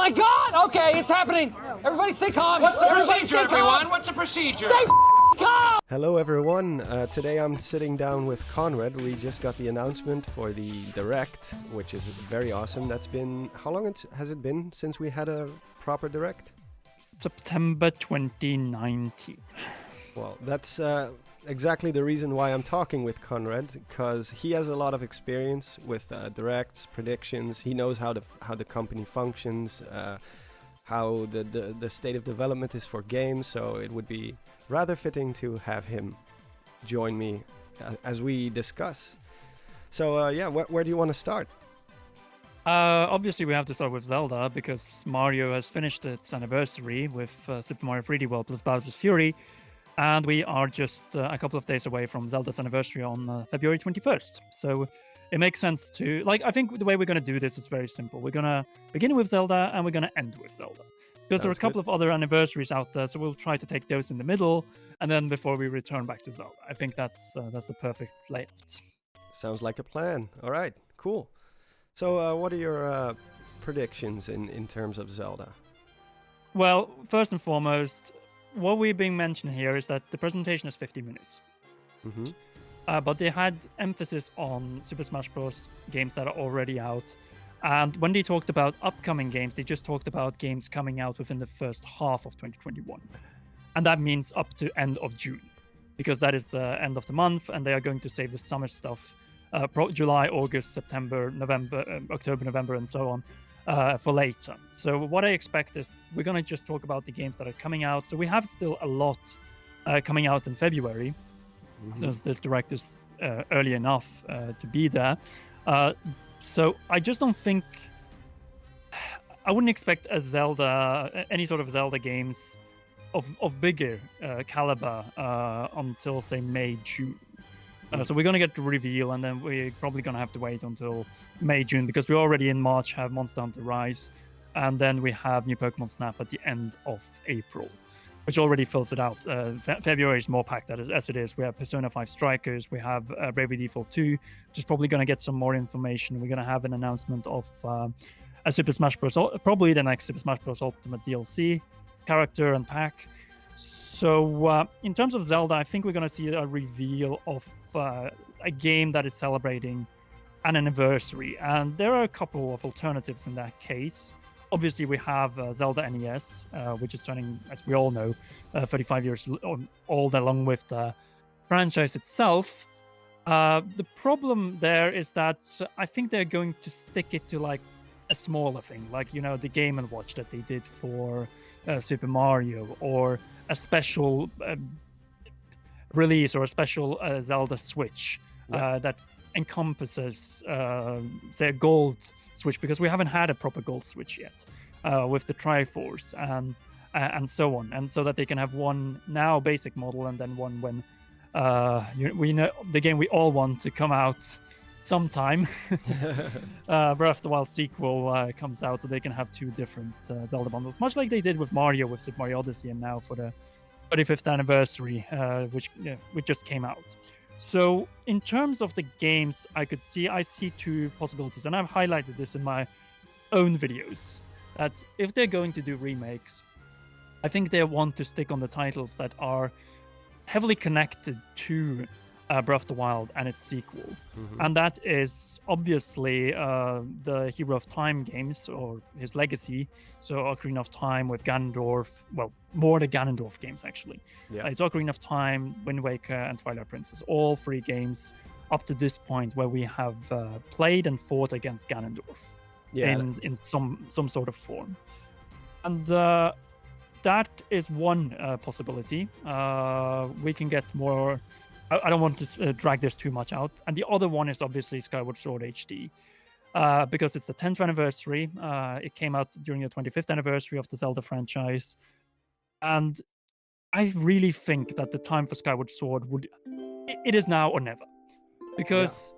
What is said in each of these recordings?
my God! Okay, it's happening. Everybody stay calm. What's the Everybody procedure, stay calm. everyone? What's the procedure? Stay calm! Hello everyone, today I'm sitting down with Conrad. We just got the announcement for the Direct, which is very awesome. That's been, how long has it been since we had a proper Direct? September 2019. Well, that's exactly the reason why I'm talking with Conrad, because he has a lot of experience with Directs, predictions. He knows how the company functions, how the state of development is for games, so it would be rather fitting to have him join me as we discuss. So yeah, where do you want to start? Obviously, we have to start with Zelda because Mario has finished its anniversary with Super Mario 3D World plus Bowser's Fury, and we are just a couple of days away from Zelda's anniversary on February 21st. So it makes sense to, I think the way we're going to do this is very simple. We're going to begin with Zelda and we're going to end with Zelda. Because there are a couple of other anniversaries out there, so we'll try to take those in the middle, and then before we return back to Zelda. I think that's the perfect layout. Sounds like a plan. All right, cool. So what are your predictions in terms of Zelda? Well, first and foremost, what we're being mentioned here is that the presentation is 50 minutes. Mm-hmm. But they had emphasis on Super Smash Bros. Games that are already out. And when they talked about upcoming games, they just talked about games coming out within the first half of 2021. And that means up to end of June, because that is the end of the month, and they are going to save the summer stuff, July, August, September, November, October, November, and so on, for later. So what I expect is we're going to just talk about the games that are coming out. So we have still a lot coming out in February, since this Direct is early enough to be there. So I just don't think I wouldn't expect any sort of Zelda games of bigger caliber until say May, June. So we're gonna get the reveal, and then we're probably gonna have to wait until May, June, because we already in March have Monster Hunter Rise, and then we have new Pokemon Snap at the end of April, which already fills it out. February is more packed as it is. We have Persona 5 Strikers, we have Bravely Default 2, which is probably going to get some more information. We're going to have an announcement of a Super Smash Bros. Probably the next Super Smash Bros. Ultimate DLC character and pack. So in terms of Zelda, I think we're going to see a reveal of a game that is celebrating an anniversary. And there are a couple of alternatives in that case. Obviously, we have Zelda NES, which is turning, as we all know, 35 years old, along with the franchise itself. The problem there is that I think they're going to stick it to like a smaller thing, like, you know, the Game & Watch that they did for Super Mario, or a special release or a special Zelda Switch that encompasses, say, a gold Switch, because we haven't had a proper gold Switch yet with the Triforce and so on, and so that they can have one now basic model and then one when we know the game we all want to come out sometime. Breath of the Wild sequel comes out, so they can have two different Zelda bundles, much like they did with Mario with Super Mario Odyssey, and now for the 35th anniversary, which just came out. So in terms of the games, I see two possibilities, and I've highlighted this in my own videos, that if they're going to do remakes, I think they want to stick on the titles that are heavily connected to Breath of the Wild and its sequel. And that is obviously the Hero of Time games, or his legacy. So Ocarina of Time with Ganondorf, well, more the Ganondorf games actually. It's Ocarina of Time, Wind Waker, and Twilight Princess, all three games up to this point where we have played and fought against Ganondorf in some sort of form. And that is one possibility. We can get more. I don't want to drag this too much out. And the other one is obviously Skyward Sword HD, because it's the 10th anniversary. It came out during the 25th anniversary of the Zelda franchise. And I really think that the time for Skyward Sword it is now or never. Because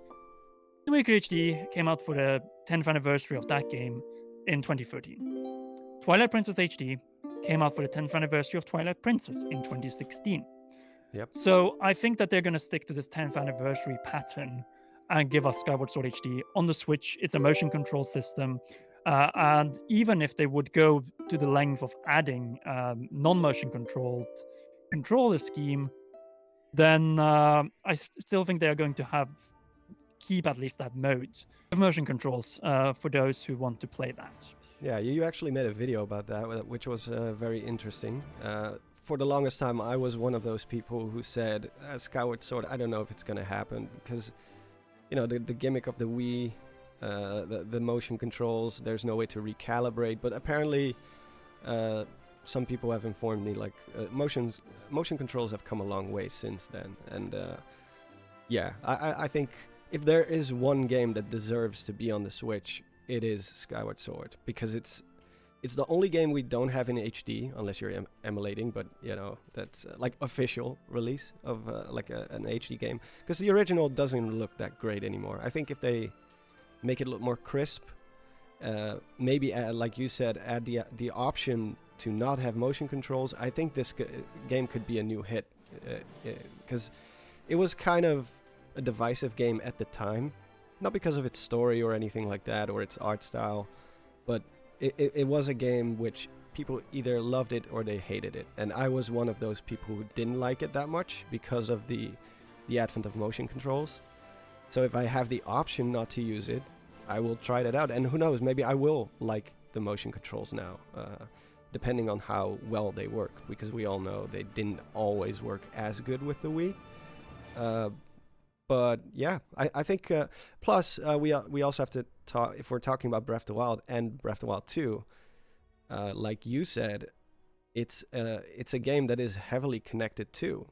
Wind Waker HD came out for the 10th anniversary of that game in 2013. Twilight Princess HD came out for the 10th anniversary of Twilight Princess in 2016. So I think that they're going to stick to this 10th anniversary pattern and give us Skyward Sword HD on the Switch. It's a motion control system. And even if they would go to the length of adding non-motion controlled controller scheme, then still think they are going to keep at least that mode of motion controls for those who want to play that. Yeah, you actually made a video about that, which was very interesting. For the longest time, I was one of those people who said, Skyward Sword, I don't know if it's going to happen, because, you know, the gimmick of the Wii, the motion controls, there's no way to recalibrate, but apparently some people have informed me, like, motion controls have come a long way since then, and yeah, I think if there is one game that deserves to be on the Switch, it is Skyward Sword, because it's the only game we don't have in HD, unless you're emulating, but you know, that's like official release of like an HD game, because the original doesn't look that great anymore. I think if they make it look more crisp, maybe like you said, add the option to not have motion controls, I think this game could be a new hit, because it was kind of a divisive game at the time, not because of its story or anything like that, or its art style, but it was a game which people either loved it or they hated it, and I was one of those people who didn't like it that much because of the advent of motion controls. So if I have the option not to use it, I will try that out, and who knows, maybe I will like the motion controls now, depending on how well they work, because we all know they didn't always work as good with the Wii. But yeah, I think, plus we also have to talk, if we're talking about Breath of the Wild and Breath of the Wild 2, like you said, it's a game that is heavily connected to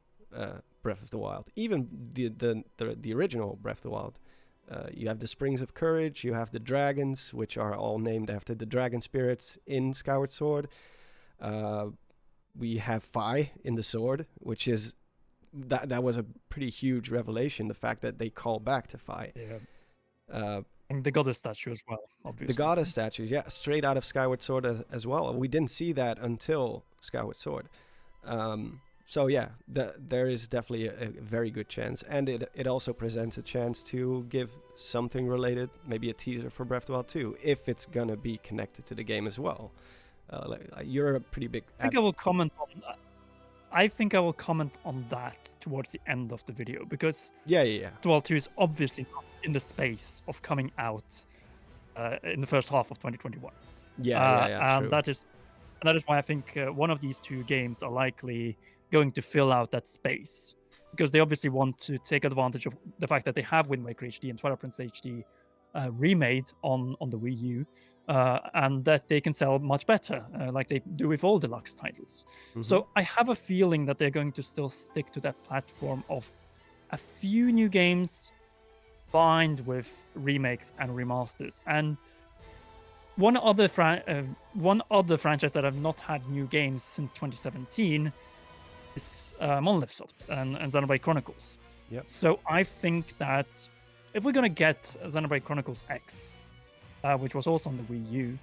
Breath of the Wild. Even the original Breath of the Wild. You have the Springs of Courage, you have the dragons, which are all named after the dragon spirits in Skyward Sword. We have Fi in the sword, which is that was a pretty huge revelation, the fact that they call back to Fi. Yeah. And the goddess statue as well, obviously. The goddess statues, yeah, straight out of Skyward Sword as well. We didn't see that until Skyward Sword. So yeah, there is definitely a very good chance, and it also presents a chance to give something related, maybe a teaser for Breath of the Wild 2, if it's gonna be connected to the game as well. You're a pretty big... I think I will comment on that. I think I will comment on that towards the end of the video, because yeah. Breath of the Wild 2 is obviously not in the space of coming out in the first half of 2021. Yeah, and true. that is why I think one of these two games are likely going to fill out that space, because they obviously want to take advantage of the fact that they have Wind Waker HD and Twilight Princess HD remade on the Wii U, and that they can sell much better, like they do with all deluxe titles. Mm-hmm. So I have a feeling that they're going to still stick to that platform of a few new games combined with remakes and remasters. And one other franchise that have not had new games since 2017 is Monolith Soft and Xenoblade Chronicles. Yep. So I think that if we're going to get Xenoblade Chronicles X, which was also on the Wii U,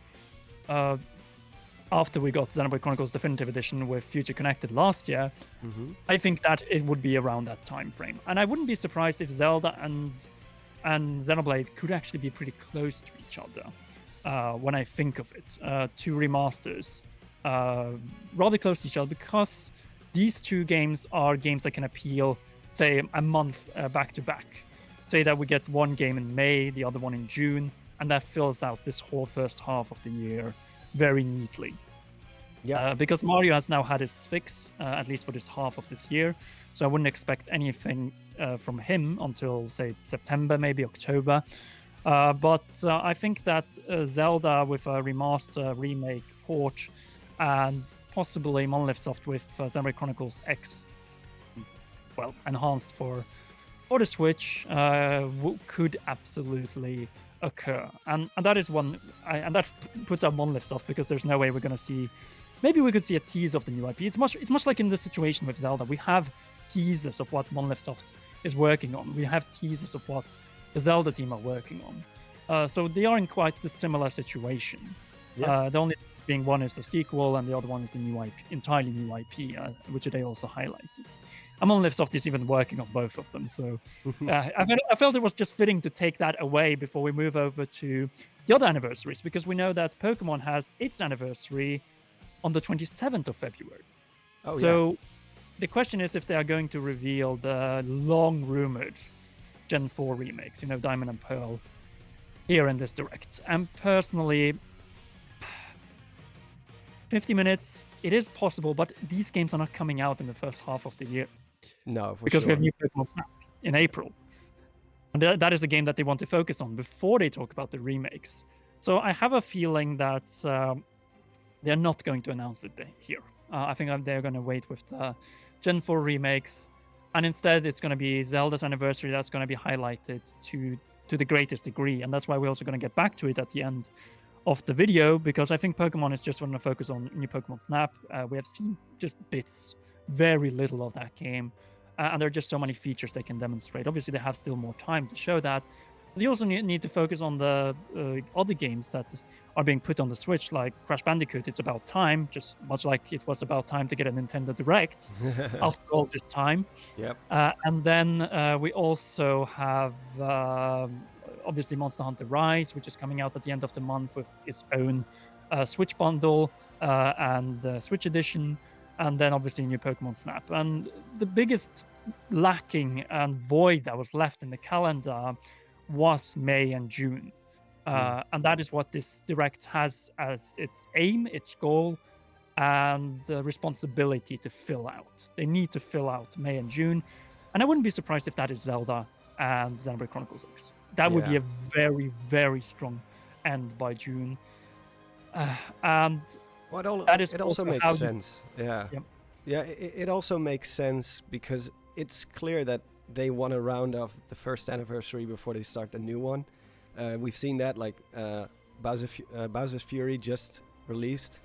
after we got Xenoblade Chronicles Definitive Edition with Future Connected last year, Mm-hmm. I think that it would be around that time frame. And I wouldn't be surprised if Zelda and Xenoblade could actually be pretty close to each other when I think of it. Two remasters, rather close to each other, because these two games are games that can appeal, say, a month back to back. Say that we get one game in May, the other one in June, and that fills out this whole first half of the year very neatly. Yeah. Because Mario has now had his fix, at least for this half of this year, so I wouldn't expect anything from him until, say, September, maybe October. But I think that Zelda with a remaster, remake, port, and possibly Monolith Soft with Xenoblade Chronicles X, well, enhanced for the Switch, could absolutely occur. And that is one, and that puts out Monolith Soft, because there's no way we're going to see. Maybe we could see a tease of the new IP. It's much like in the situation with Zelda. We have teasers of what Monolith Soft is working on. We have teasers of what the Zelda team are working on. So they are in quite the similar situation. Yeah. The only being one is a sequel and the other one is a new IP, entirely new IP, which they also highlighted. And Monolith Soft is even working on both of them. So I felt it was just fitting to take that away before we move over to the other anniversaries, because we know that Pokemon has its anniversary on the 27th of February. Oh, So the question is if they are going to reveal the long rumored Gen 4 remakes, Diamond and Pearl, here in this direct. And personally, 50 minutes, it is possible, but these games are not coming out in the first half of the year. No, for Because sure. we have new Pokemon Snap in April. And that is a game that they want to focus on before they talk about the remakes. So I have a feeling that they're not going to announce it here. I think they're going to wait with the Gen 4 remakes. And instead, it's going to be Zelda's anniversary that's going to be highlighted to the greatest degree. And that's why we're also going to get back to it at the end of the video, because I think Pokemon is just going to focus on new Pokemon Snap. We have seen just bits, very little of that game. And there are just so many features they can demonstrate. Obviously, they have still more time to show that. But they also need to focus on the other games that are being put on the Switch, like Crash Bandicoot. It's about time, just much like it was about time to get a Nintendo Direct after all this time. Yep. And then we also have obviously Monster Hunter Rise, which is coming out at the end of the month with its own Switch bundle and Switch edition. And then obviously new Pokemon Snap. And the biggest lacking and void that was left in the calendar was May and June. And that is what this Direct has as its aim, its goal, and responsibility to fill out. They need to fill out May and June. And I wouldn't be surprised if that is Zelda and Xenoblade Chronicles X. That would be a very, very strong end by June. And Well, that is it also makes sense. Yeah. Yep. Yeah, it also makes sense because it's clear that they want to round off the first anniversary before they start the new one. We've seen that, like Bowser's Fury just released.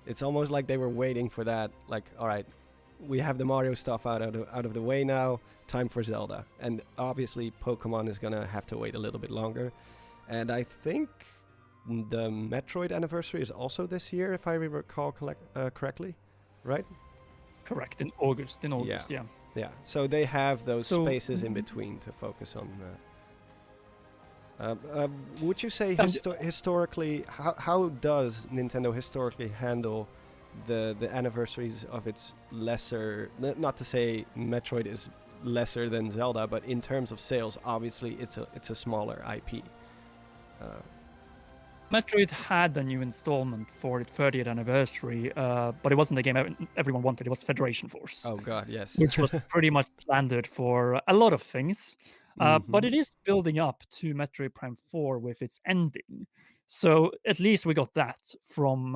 It's almost like they were waiting for that. Like, all right, we have the Mario stuff out of the way now. Time for Zelda. And obviously, Pokemon is gonna have to wait a little bit longer. And I think the Metroid Anniversary is also this year, if I recall correctly, right? Correct, in August, yeah. Yeah, so they have those So- spaces in between to focus on. Would you say historically, how does Nintendo historically handle the anniversaries of its lesser? Not to say Metroid is lesser than Zelda, but in terms of sales, obviously it's a smaller IP. Metroid had a new installment for its 30th anniversary, but it wasn't the game everyone wanted. It was Federation Force, Oh God, yes. which was pretty much slandered for a lot of things. But it is building up to Metroid Prime 4 with its ending. So at least we got that from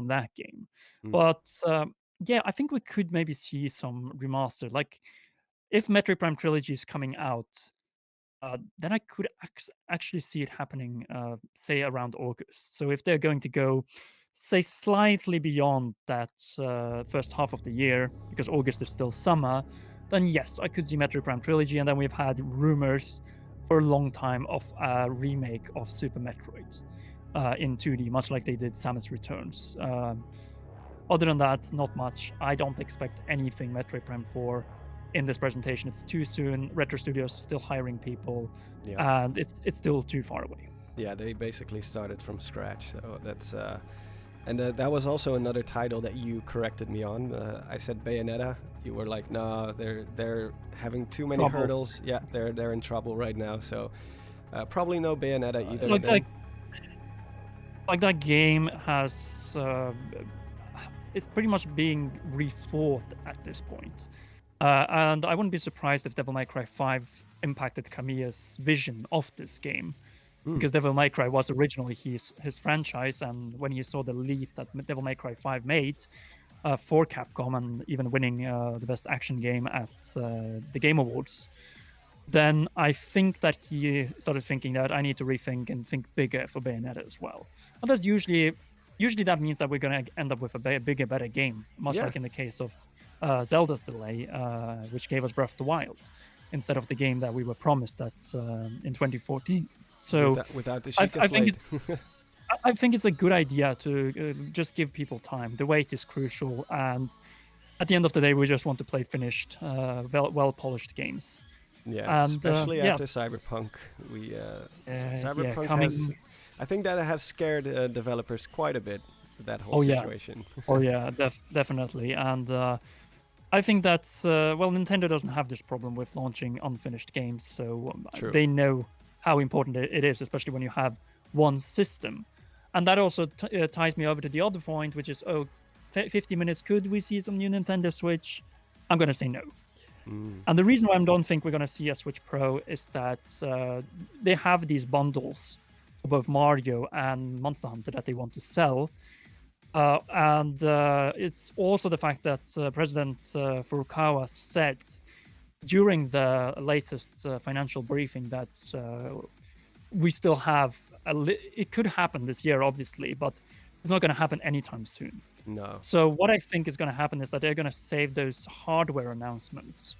that game. Mm. But yeah, I think we could maybe see some remastered. Like if Metroid Prime Trilogy is coming out, then I could actually see it happening, say around August. So if they're going to go, say, slightly beyond that first half of the year, because August is still summer, then yes, I could see Metroid Prime Trilogy. And then we've had rumors for a long time of a remake of Super Metroid in 2D, much like they did Samus Returns. Other than that, not much. I don't expect anything Metroid Prime 4 in this presentation. It's too soon. Retro Studios is still hiring people, and it's still too far away. Yeah, they basically started from scratch. So that's and that was also another title that you corrected me on. I said Bayonetta. You were like, no, they're having too many hurdles. Yeah, they're in trouble right now. So probably no Bayonetta either. Like that game has it's pretty much being rethought at this point. And I wouldn't be surprised if Devil May Cry 5 impacted Kamiya's vision of this game. Because Devil May Cry was originally his franchise, and when he saw the leap that Devil May Cry 5 made for Capcom and even winning the best action game at the Game Awards, then I think that he started thinking that I need to rethink and think bigger for Bayonetta as well. And that's usually that means that we're going to end up with a bigger, better game, much like in the case of Zelda's delay, which gave us Breath of the Wild, instead of the game that we were promised that in 2014. So without the I think it's a good idea to just give people time. The wait is crucial, and at the end of the day, we just want to play finished, well-polished games. Yeah, and, especially after Cyberpunk. Cyberpunk has. I think that has scared developers quite a bit, that whole Oh yeah, situation. oh yeah, definitely. And I think that's well, Nintendo doesn't have this problem with launching unfinished games, so True. they know how important it is, especially when you have one system. And that also ties me over to the other point, which is 50 minutes. Could we see some new Nintendo Switch? I'm gonna say no. And the reason why I don't think we're going to see a Switch Pro is that they have these bundles for both Mario and Monster Hunter that they want to sell. And it's also the fact that President Furukawa said during the latest financial briefing that we still have it could happen this year, obviously, but it's not going to happen anytime soon. No. So what I think is going to happen is that they're going to save those hardware announcements,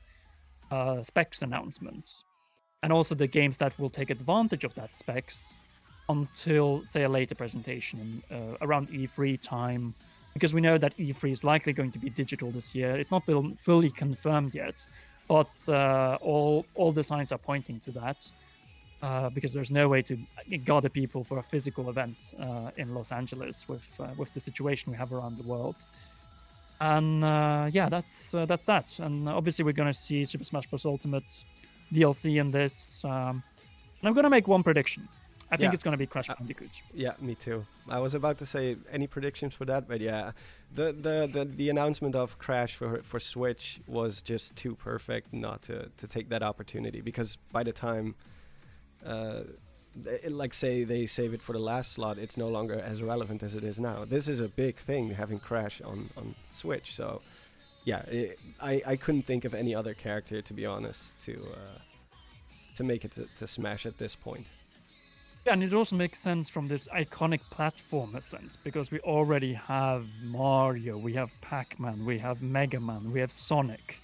specs announcements, and also the games that will take advantage of that specs until, say, a later presentation around E3 time, because we know that E3 is likely going to be digital this year. It's not been fully confirmed yet, but all the signs are pointing to that. Because there's no way to gather people for a physical event in Los Angeles with the situation we have around the world. And yeah, that's that. And obviously, we're going to see Super Smash Bros. Ultimate DLC in this. And I'm going to make one prediction. I think it's going to be Crash Bandicoot. Yeah, me too. I was about to say any predictions for that, but yeah, the announcement of Crash for Switch was just too perfect not to take that opportunity, because by the time like say they save it for the last slot, it's no longer as relevant as it is now. This is a big thing, having Crash on Switch. So yeah, I couldn't think of any other character, to be honest, to make it to Smash at this point. Yeah, and it also makes sense from this iconic platformer sense, because we already have Mario, we have Pac-Man, we have Mega Man, we have Sonic,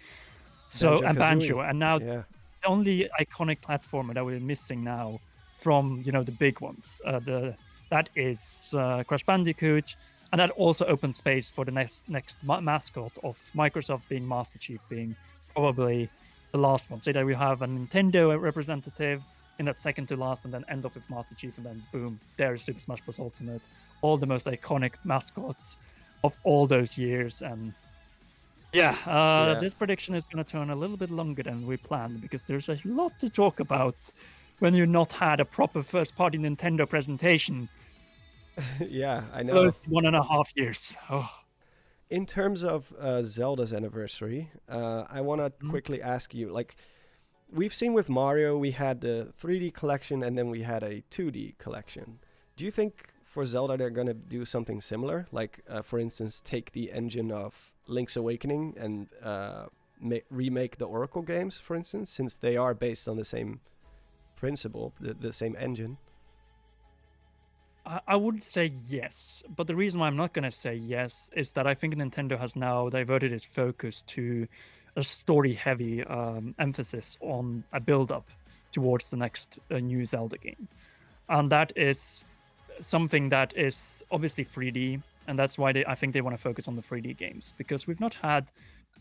and Banjo, and now the only iconic platformer that we're missing now from the big ones, that is Crash Bandicoot, and that also opens space for the next mascot of Microsoft, being Master Chief, being probably the last one. So that we have a Nintendo representative in that second to last, and then end off with Master Chief, and then boom, there's Super Smash Bros. Ultimate, all the most iconic mascots of all those years. And this prediction is going to turn a little bit longer than we planned, because there's a lot to talk about when you've not had a proper first-party Nintendo presentation. Yeah, I know. Close to 1.5 years. Oh. In terms of Zelda's anniversary, I want to quickly ask you, like, we've seen with Mario, we had the 3D collection and then we had a 2D collection. Do you think for Zelda they're going to do something similar? Like, for instance, take the engine of Link's Awakening and remake the Oracle games, for instance, since they are based on the same principle, the same engine? I would say yes, but the reason why I'm not going to say yes is that I think Nintendo has now diverted its focus to a story-heavy emphasis on a build-up towards the next new Zelda game. And that is something that is obviously 3D, and that's why I think they want to focus on the 3D games, because we've not had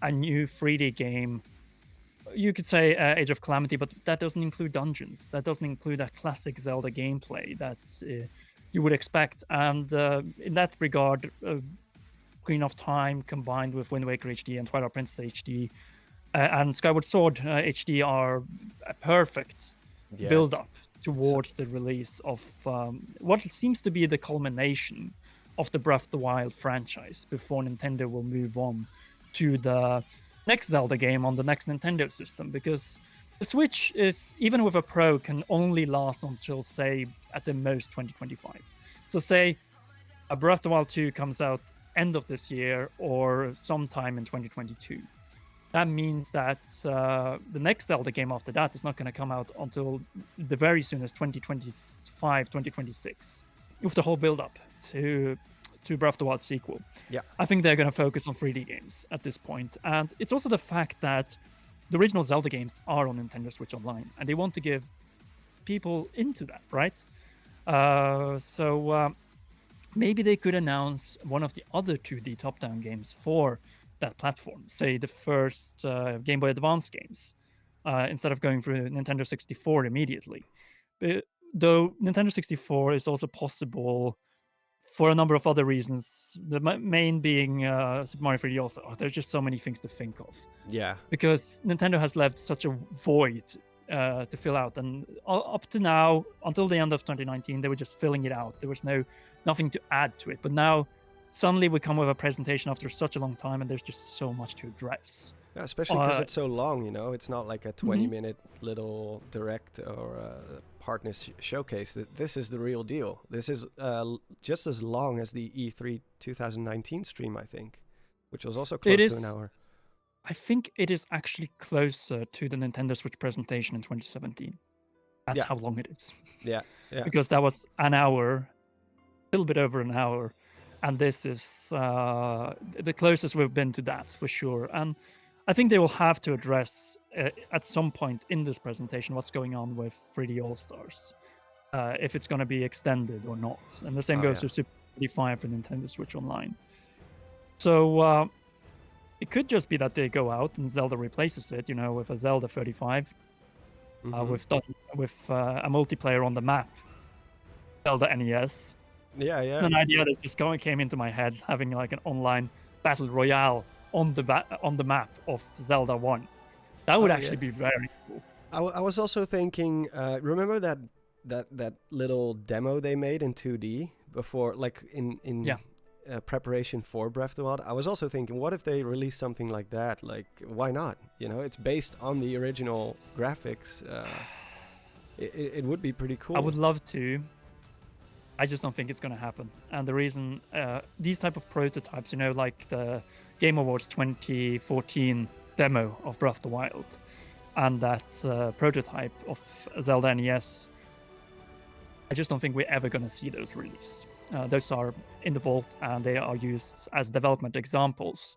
a new 3D game. You could say Age of Calamity, but that doesn't include dungeons. That doesn't include that classic Zelda gameplay that you would expect. And in that regard, Green of Time combined with Wind Waker HD and Twilight Princess HD and Skyward Sword HD are a perfect build-up towards the release of what seems to be the culmination of the Breath of the Wild franchise, before Nintendo will move on to the next Zelda game on the next Nintendo system, because the Switch is, even with a Pro, can only last until, say, at the most 2025. So say a Breath of the Wild 2 comes out end of this year or sometime in 2022. That means that the next Zelda game after that is not going to come out until the very soonest 2025, 2026, with the whole build-up to Breath of the Wild sequel. Yeah, I think they're going to focus on 3D games at this point. And it's also the fact that the original Zelda games are on Nintendo Switch Online, and they want to give people into that, right? So maybe they could announce one of the other 2D top-down games for that platform, say the first Game Boy Advance games, instead of going through Nintendo 64 immediately. though Nintendo 64 is also possible for a number of other reasons. The main being Super Mario 3D also. There's just so many things to think of Yeah. because Nintendo has left such a void to fill out, and up to now, until the end of 2019, they were just filling it out. There was nothing to add to it. But now, suddenly, we come with a presentation after such a long time, and there's just so much to address. Yeah, especially because it's so long, you know. It's not like a Mm-hmm. 20-minute little direct or partner showcase. This is the real deal. This is just as long as the E3 2019 stream, I think, which was also close to an hour. I think it is actually closer to the Nintendo Switch presentation in 2017. That's Yeah. how long it is. Yeah, yeah. Because that was an hour, a little bit over an hour, and this is the closest we've been to that for sure. And I think they will have to address at some point in this presentation what's going on with 3D All Stars, if it's going to be extended or not. And the same goes to Super 35 for Nintendo Switch Online. So it could just be that they go out and Zelda replaces it, you know, with a Zelda 35, with a multiplayer on the map, Zelda NES. Yeah, yeah. It's an idea that just came into my head, having like an online battle royale on the map of Zelda 1. That would actually be very cool. I was also thinking, remember that little demo they made in 2D before, like in preparation for Breath of the Wild? I was also thinking, what if they release something like that? Like, why not? You know, it's based on the original graphics. It would be pretty cool. I would love to. I just don't think it's going to happen. And the reason, these type of prototypes, you know, like the Game Awards 2014 demo of Breath of the Wild, and that prototype of Zelda NES, I just don't think we're ever going to see those released. Those are in the vault and they are used as development examples,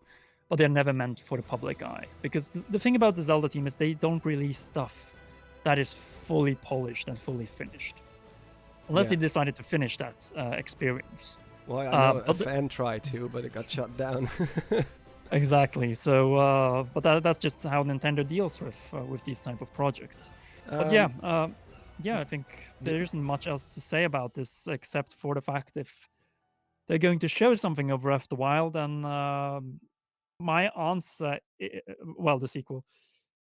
but they're never meant for the public eye. Because the thing about the Zelda team is they don't release stuff that is fully polished and fully finished. Unless they decided to finish that experience. Well, I know a fan tried to, but it got shut down. Exactly. So, but that's just how Nintendo deals with these type of projects. But I think there isn't much else to say about this except for the fact if they're going to show something of Breath of the Wild, then my answer, the sequel,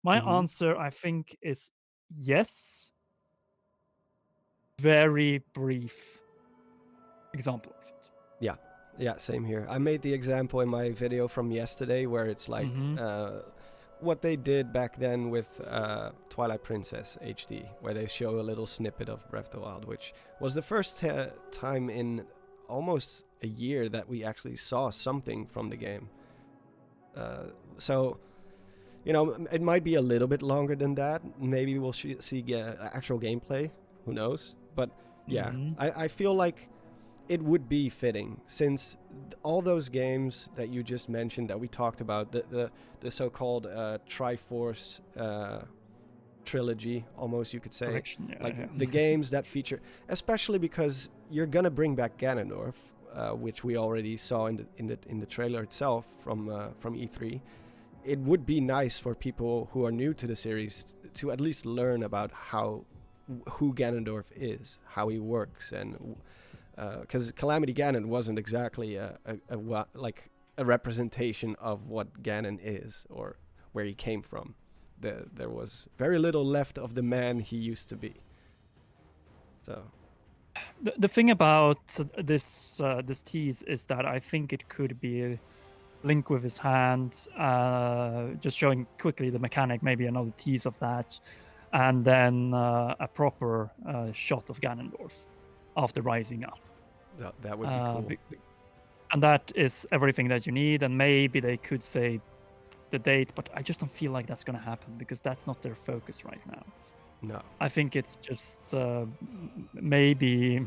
my answer I think is yes. Very brief example of it. Yeah, same here. I made the example in my video from yesterday where it's like what they did back then with Twilight Princess HD, where they show a little snippet of Breath of the Wild, which was the first time in almost a year that we actually saw something from the game. So, you know, it might be a little bit longer than that. Maybe we'll see actual gameplay. Who knows? But yeah, I feel like it would be fitting since all those games that you just mentioned that we talked about, the so-called Triforce trilogy, almost you could say, the games that feature, especially because you're gonna bring back Ganondorf, which we already saw in the trailer itself from E3. It would be nice for people who are new to the series to at least learn about who Ganondorf is, how he works, and because Calamity Ganon wasn't exactly a representation of what Ganon is or where he came from. There was very little left of the man he used to be. So the thing about this tease is that I think it could be Link with his hand, just showing quickly the mechanic, maybe another tease of that, and then a proper shot of Ganondorf after rising up. That would be cool. And that is everything that you need, and maybe they could say the date, but I just don't feel like that's going to happen because that's not their focus right now. No. I think it's just maybe...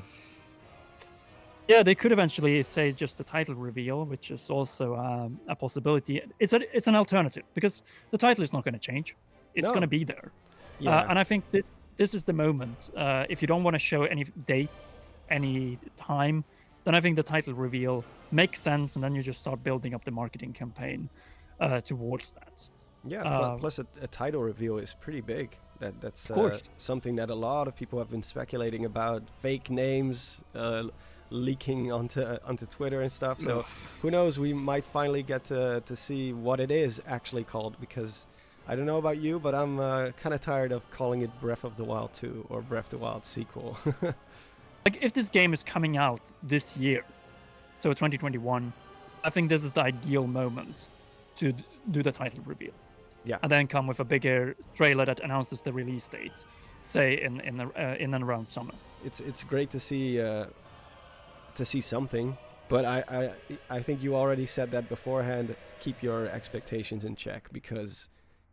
Yeah, they could eventually say just the title reveal, which is also a possibility. It's an alternative because the title is not going to change. It's going to be there. Yeah. And I think that this is the moment. If you don't want to show any dates, any time, then I think the title reveal makes sense, and then you just start building up the marketing campaign towards that. Yeah, plus a title reveal is pretty big. That's Of course. something that a lot of people have been speculating about. Fake names leaking onto Twitter and stuff. So who knows? We might finally get to see what it is actually called, because I don't know about you, but I'm kind of tired of calling it Breath of the Wild 2 or Breath of the Wild sequel. Like, if this game is coming out this year, so 2021, I think this is the ideal moment to do the title reveal. Yeah. And then come with a bigger trailer that announces the release date, say in and around summer. It's great to see something, but I think you already said that beforehand. Keep your expectations in check, because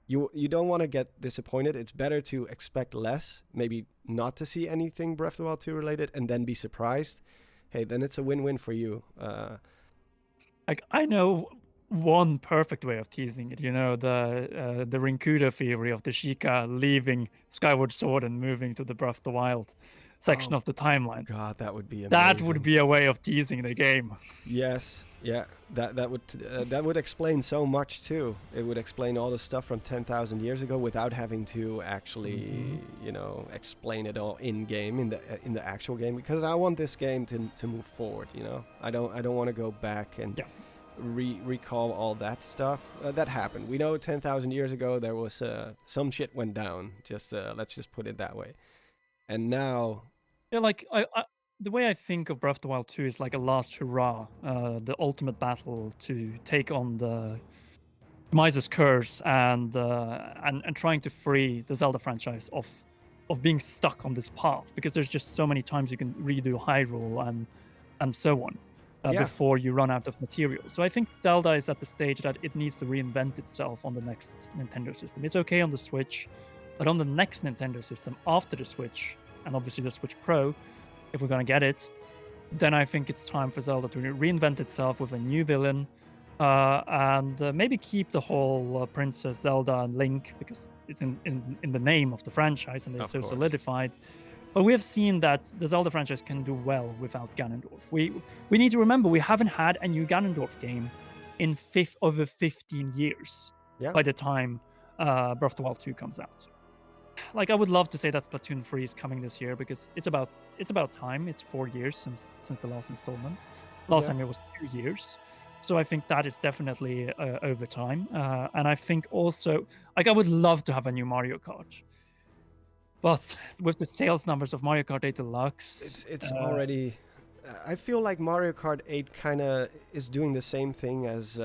you don't want to get disappointed. It's better to expect less, maybe not to see anything Breath of the Wild 2 related, and then be surprised. Hey, then it's a win-win for you. Like, I know one perfect way of teasing it. You know, the Rinkuda theory of the Sheikah leaving Skyward Sword and moving to the Breath of the Wild section of the timeline. God, that would be amazing. That would be a way of teasing the game. Yes, yeah, that would explain so much too. It would explain all the stuff from 10,000 years ago without having to actually, explain it all in game in the actual game. Because I want this game to move forward. I don't want to go back and recall all that stuff that happened. We know 10,000 years ago there was some shit went down. Let's just put it that way. And now, Yeah, like I the way I think of Breath of the Wild 2 is like a last hurrah, the ultimate battle to take on the Mises curse and trying to free the Zelda franchise of being stuck on this path, because there's just so many times you can redo Hyrule and so on before you run out of material. So I think Zelda is at the stage that it needs to reinvent itself on the next Nintendo system. It's okay on the Switch, but on the next Nintendo system after the Switch, and obviously the Switch Pro, if we're going to get it, then I think it's time for Zelda to reinvent itself with a new villain, and maybe keep the whole Princess Zelda and Link, because it's in the name of the franchise and they're so solidified. But we have seen that the Zelda franchise can do well without Ganondorf. We need to remember, we haven't had a new Ganondorf game in over 15 years by the time Breath of the Wild 2 comes out. Like, I would love to say that Splatoon 3 is coming this year, because it's about time. It's 4 years since the last installment. Last time it was 2 years. So I think that is definitely over time. And I think also, like, I would love to have a new Mario Kart. But with the sales numbers of Mario Kart 8 Deluxe, it's already. I feel like Mario Kart 8 kind of is doing the same thing as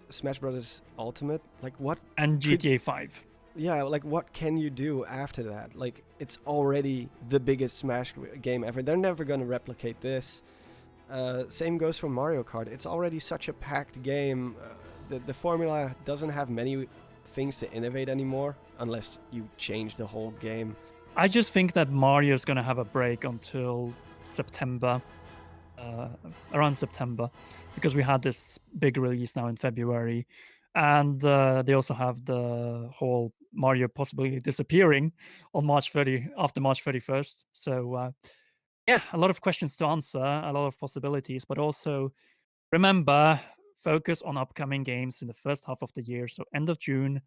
Smash Bros. Ultimate. Like, what? And GTA 5. Yeah, like, what can you do after that? Like, it's already the biggest Smash game ever. They're never going to replicate this. Same goes for Mario Kart. It's already such a packed game. The formula doesn't have many things to innovate anymore, unless you change the whole game. I just think that Mario's going to have a break until September, around September, because we had this big release now in February. And they also have the whole Mario possibly disappearing on after March 31st. So, a lot of questions to answer, a lot of possibilities, but also remember, focus on upcoming games in the first half of the year, so end of June.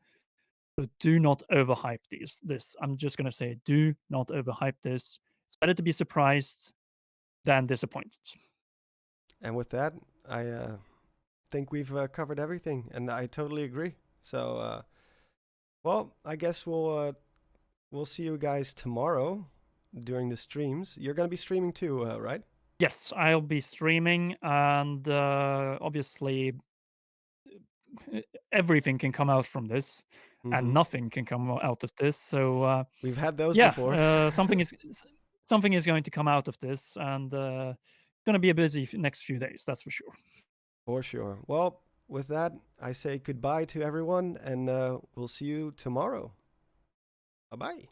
So do not overhype this. I'm just going to say, do not overhype this. It's better to be surprised than disappointed. And with that, I think we've covered everything, and I totally agree. So, well, I guess we'll see you guys tomorrow during the streams. You're going to be streaming too, right? Yes, I'll be streaming, and obviously everything can come out from this, and nothing can come out of this. So we've had those before. something is going to come out of this, and it's going to be a busy next few days. That's for sure. For sure. Well, with that, I say goodbye to everyone, and we'll see you tomorrow. Bye-bye.